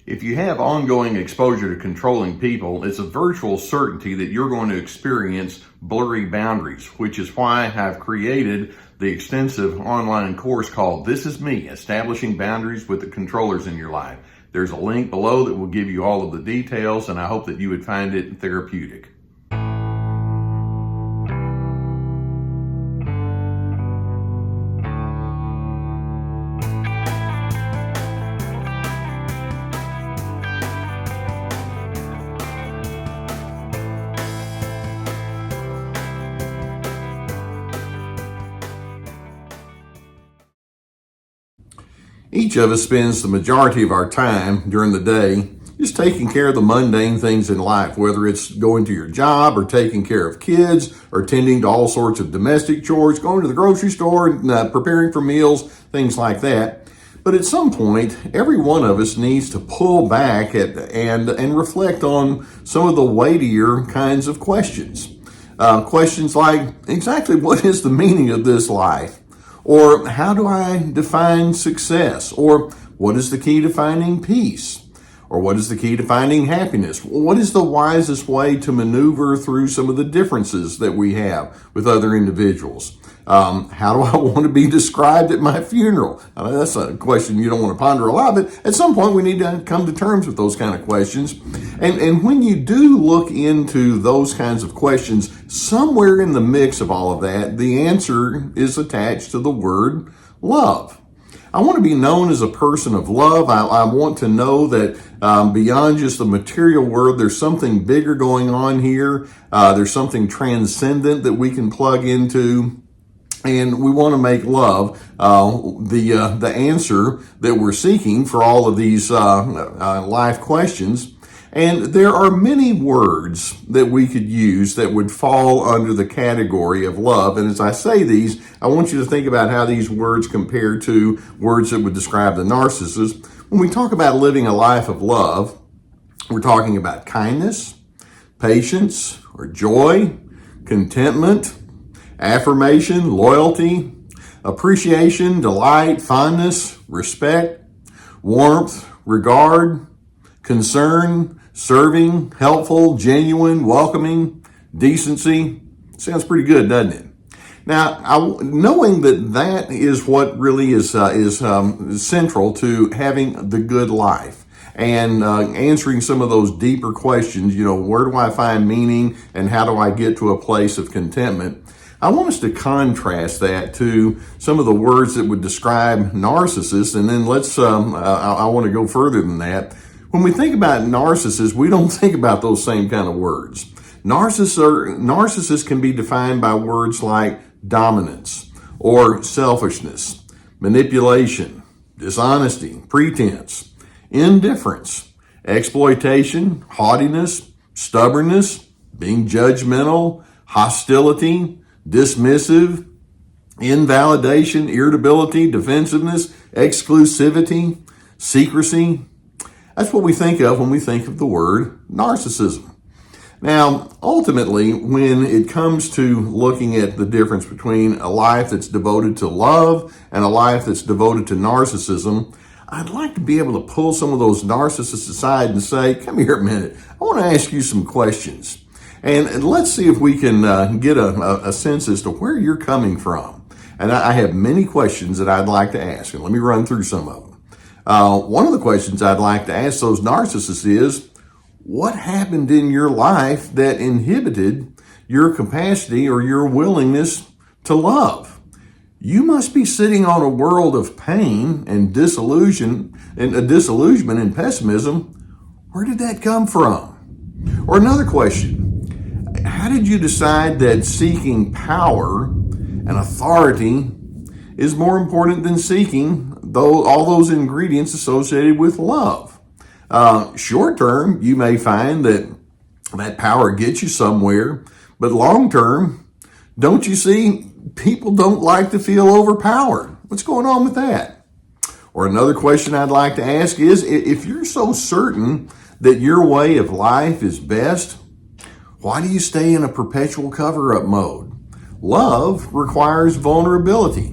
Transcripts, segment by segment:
If you have ongoing exposure to controlling people, it's a virtual certainty that you're going to experience blurry boundaries, which is why I've created the extensive online course called This Is Me, Establishing Boundaries with the Controllers in Your Life. There's a link below that will give you all of the details, and I hope that you would find it therapeutic. Each of us spends the majority of our time during the day just taking care of the mundane things in life, whether it's going to your job or taking care of kids or tending to all sorts of domestic chores, going to the grocery store, and preparing for meals, things like that. But at some point, every one of us needs to pull back and reflect on some of the weightier kinds of questions. Questions like, exactly what is the meaning of this life? Or how do I define success? Or what is the key to finding peace? Or what is the key to finding happiness? What is the wisest way to maneuver through some of the differences that we have with other individuals? How do I want to be described at my funeral? That's a question you don't want to ponder a lot, but at some point we need to come to terms with those kind of questions. And when you do look into those kinds of questions, somewhere in the mix of all of that, the answer is attached to the word love. I want to be known as a person of love. I want to know that beyond just the material world, there's something bigger going on here. There's something transcendent that we can plug into. And we want to make love the answer that we're seeking for all of these life questions. And there are many words that we could use that would fall under the category of love. And as I say these, I want you to think about how these words compare to words that would describe the narcissist. When we talk about living a life of love, we're talking about kindness, patience, or joy, contentment, affirmation, loyalty, appreciation, delight, fondness, respect, warmth, regard, concern, serving, helpful, genuine, welcoming, decency. Sounds pretty good, doesn't it? Now, knowing that is what really is central to having the good life and answering some of those deeper questions, where do I find meaning and how do I get to a place of contentment? I want us to contrast that to some of the words that would describe narcissists, and then I want to go further than that. When we think about narcissists, we don't think about those same kind of words. Narcissists can be defined by words like dominance or selfishness, manipulation, dishonesty, pretense, indifference, exploitation, haughtiness, stubbornness, being judgmental, hostility, dismissive, invalidation, irritability, defensiveness, exclusivity, secrecy. That's what we think of when we think of the word narcissism. Now, ultimately, when it comes to looking at the difference between a life that's devoted to love and a life that's devoted to narcissism, I'd like to be able to pull some of those narcissists aside and say, come here a minute, I want to ask you some questions. And let's see if we can get a sense as to where you're coming from. And I have many questions that I'd like to ask, and let me run through some of them. One of the questions I'd like to ask those narcissists is, what happened in your life that inhibited your capacity or your willingness to love? You must be sitting on a world of pain and disillusionment and pessimism. Where did that come from? Or another question, how did you decide that seeking power and authority is more important than seeking all those ingredients associated with love? Short term, you may find that power gets you somewhere, but long term, don't you see, people don't like to feel overpowered. What's going on with that? Or another question I'd like to ask is, if you're so certain that your way of life is best, why do you stay in a perpetual cover-up mode? Love requires vulnerability.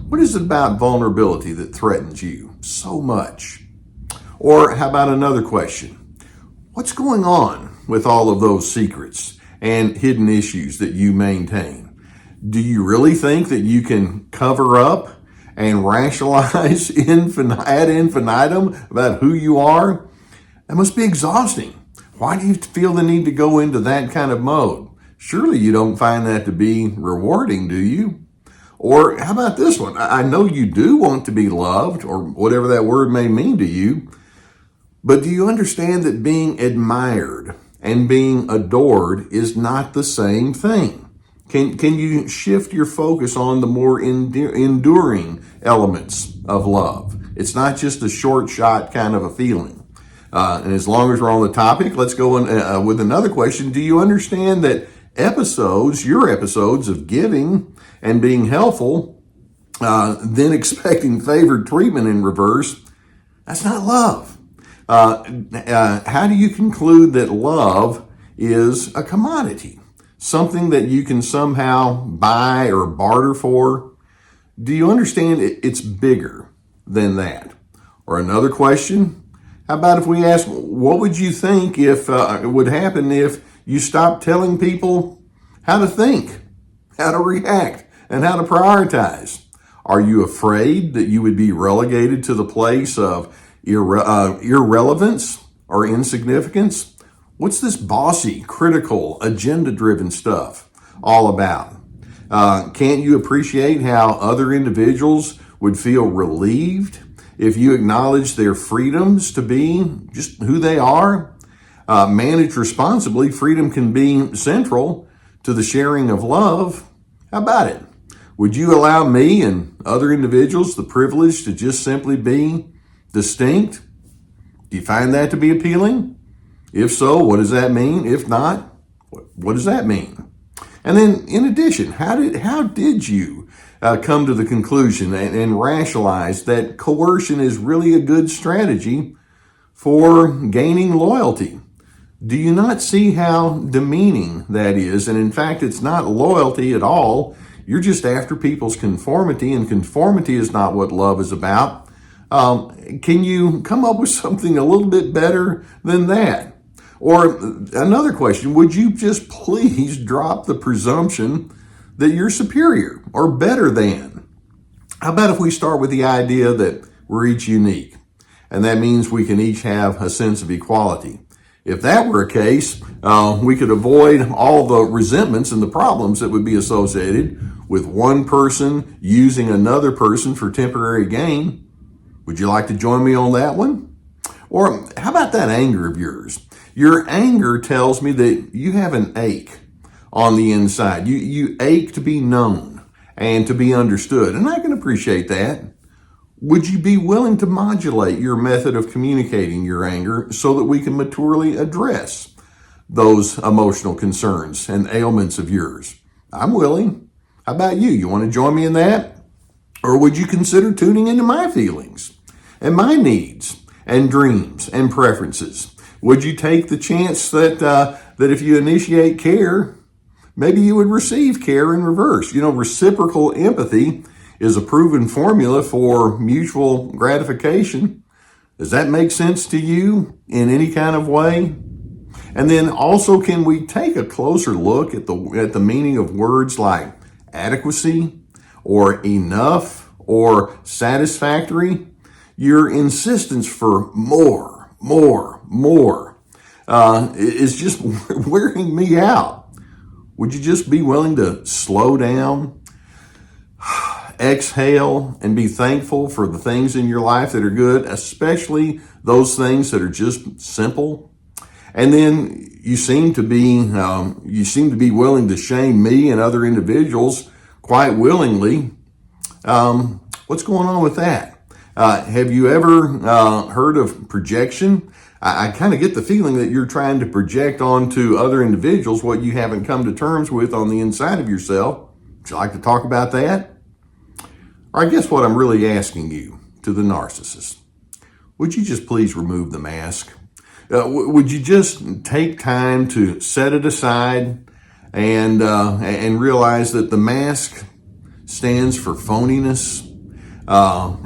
What is it about vulnerability that threatens you so much? Or how about another question? What's going on with all of those secrets and hidden issues that you maintain? Do you really think that you can cover up and rationalize ad infinitum about who you are? That must be exhausting. Why do you feel the need to go into that kind of mode? Surely you don't find that to be rewarding, do you? Or how about this one? I know you do want to be loved, or whatever that word may mean to you, but do you understand that being admired and being adored is not the same thing? Can you shift your focus on the more enduring elements of love? It's not just a short shot kind of a feeling. And as long as we're on the topic, let's go in, with another question. Do you understand that your episodes of giving and being helpful, then expecting favored treatment in reverse, that's not love. How do you conclude that love is a commodity? Something that you can somehow buy or barter for? Do you understand it's bigger than that? Or another question, how about if we ask, what would you think if it would happen if you stopped telling people how to think, how to react, and how to prioritize? Are you afraid that you would be relegated to the place of irrelevance or insignificance? What's this bossy, critical, agenda-driven stuff all about? Can't you appreciate how other individuals would feel relieved if you acknowledge their freedoms to be just who they are? Managed responsibly, freedom can be central to the sharing of love. How about it? Would you allow me and other individuals the privilege to just simply be distinct? Do you find that to be appealing? If so, what does that mean? If not, what does that mean? And then in addition, how did you come to the conclusion and rationalize that coercion is really a good strategy for gaining loyalty? Do you not see how demeaning that is? And in fact, it's not loyalty at all. You're just after people's conformity, and conformity is not what love is about. Can you come up with something a little bit better than that? Or another question, would you just please drop the presumption that you're superior or better than? How about if we start with the idea that we're each unique, and that means we can each have a sense of equality? If that were a case, we could avoid all the resentments and the problems that would be associated with one person using another person for temporary gain. Would you like to join me on that one? Or how about that anger of yours? Your anger tells me that you have an ache on the inside. You ache to be known and to be understood, and I can appreciate that. Would you be willing to modulate your method of communicating your anger so that we can maturely address those emotional concerns and ailments of yours? I'm willing. How about you? You want to join me in that? Or would you consider tuning into my feelings and my needs and dreams and preferences? Would you take the chance that if you initiate care, maybe you would receive care in reverse? Reciprocal empathy is a proven formula for mutual gratification. Does that make sense to you in any kind of way? And then also, can we take a closer look at the meaning of words like adequacy or enough or satisfactory? Your insistence for more is just wearing me out. Would you just be willing to slow down, exhale, and be thankful for the things in your life that are good, especially those things that are just simple? And then you seem to be willing to shame me and other individuals quite willingly. What's going on with that? Have you ever heard of projection? I kind of get the feeling that you're trying to project onto other individuals what you haven't come to terms with on the inside of yourself. Would you like to talk about that? Or I guess what I'm really asking you, to the narcissist, would you just please remove the mask? Would you just take time to set it aside and realize that the mask stands for phoniness, Love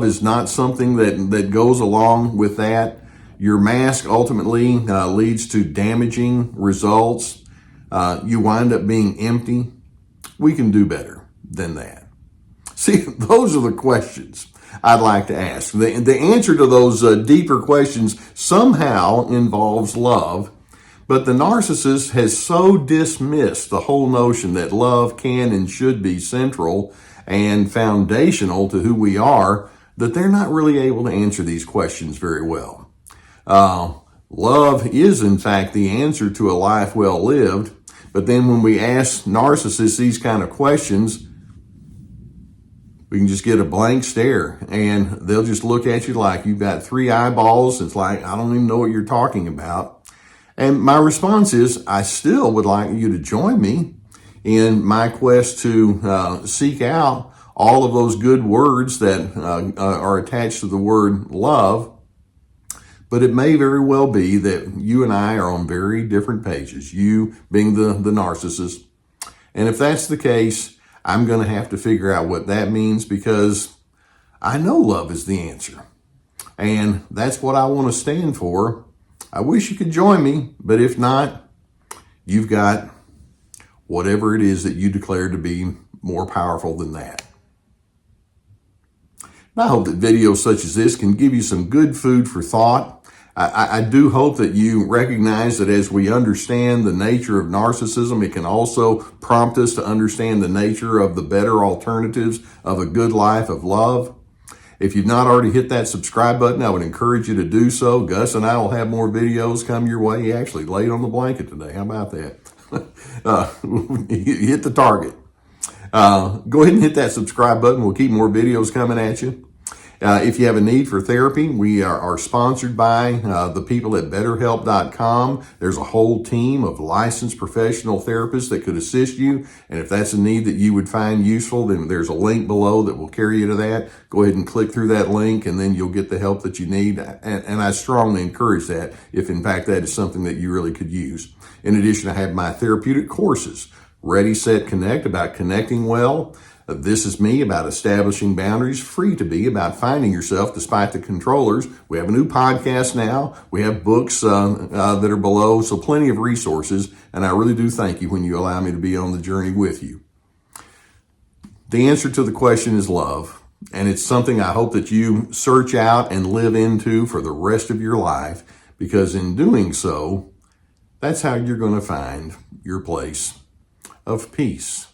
is not something that goes along with that. Your mask ultimately leads to damaging results. You wind up being empty. We can do better than that. See, those are the questions I'd like to ask. The answer to those deeper questions somehow involves love, but the narcissist has so dismissed the whole notion that love can and should be central and foundational to who we are that they're not really able to answer these questions very well. Love is, in fact, the answer to a life well lived, but then when we ask narcissists these kind of questions, we can just get a blank stare and they'll just look at you like you've got three eyeballs. It's like, I don't even know what you're talking about. And my response is, I still would like you to join me in my quest to seek out all of those good words that are attached to the word love. But it may very well be that you and I are on very different pages, you being the narcissist. And if that's the case, I'm going to have to figure out what that means, because I know love is the answer. And that's what I want to stand for. I wish you could join me, but if not, you've got whatever it is that you declare to be more powerful than that. And I hope that videos such as this can give you some good food for thought. I do hope that you recognize that as we understand the nature of narcissism, it can also prompt us to understand the nature of the better alternatives of a good life of love. If you've not already hit that subscribe button, I would encourage you to do so. Gus and I will have more videos come your way. He actually laid on the blanket today. How about that? Hit the target. Go ahead and hit that subscribe button. We'll keep more videos coming at you. If you have a need for therapy, we are sponsored by the people at BetterHelp.com. There's a whole team of licensed professional therapists that could assist you. And if that's a need that you would find useful, then there's a link below that will carry you to that. Go ahead and click through that link, and then you'll get the help that you need. And I strongly encourage that if, in fact, that is something that you really could use. In addition, I have my therapeutic courses, Ready, Set, Connect, about connecting well. This is me, about establishing boundaries, Free to Be, about finding yourself despite the controllers. We have a new podcast now. We have books that are below, so plenty of resources. And I really do thank you when you allow me to be on the journey with you. The answer to the question is love. And it's something I hope that you search out and live into for the rest of your life, because in doing so, that's how you're going to find your place of peace.